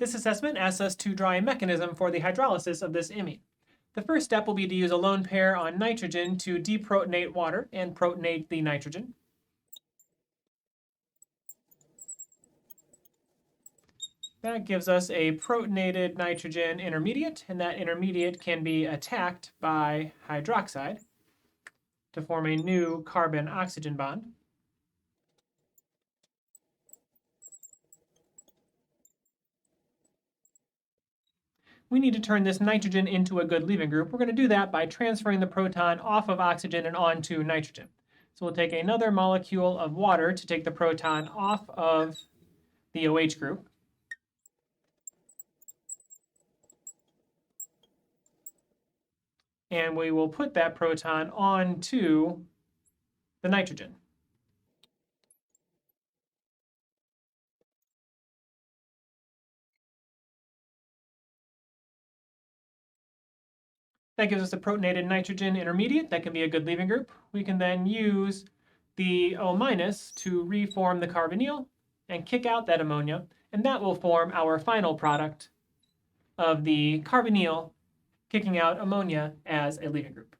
This assessment asks us to draw a mechanism for the hydrolysis of this imine. The first step will be to use a lone pair on nitrogen to deprotonate water and protonate the nitrogen. That gives us a protonated nitrogen intermediate, and that intermediate can be attacked by hydroxide to form a new carbon-oxygen bond. We need to turn this nitrogen into a good leaving group. We're going to do that by transferring the proton off of oxygen and onto nitrogen. So we'll take another molecule of water to take the proton off of the OH group. And we will put that proton onto the nitrogen. That gives us a protonated nitrogen intermediate. That can be a good leaving group. We can then use the O- to reform the carbonyl and kick out that ammonia, and that will form our final product of the carbonyl kicking out ammonia as a leaving group.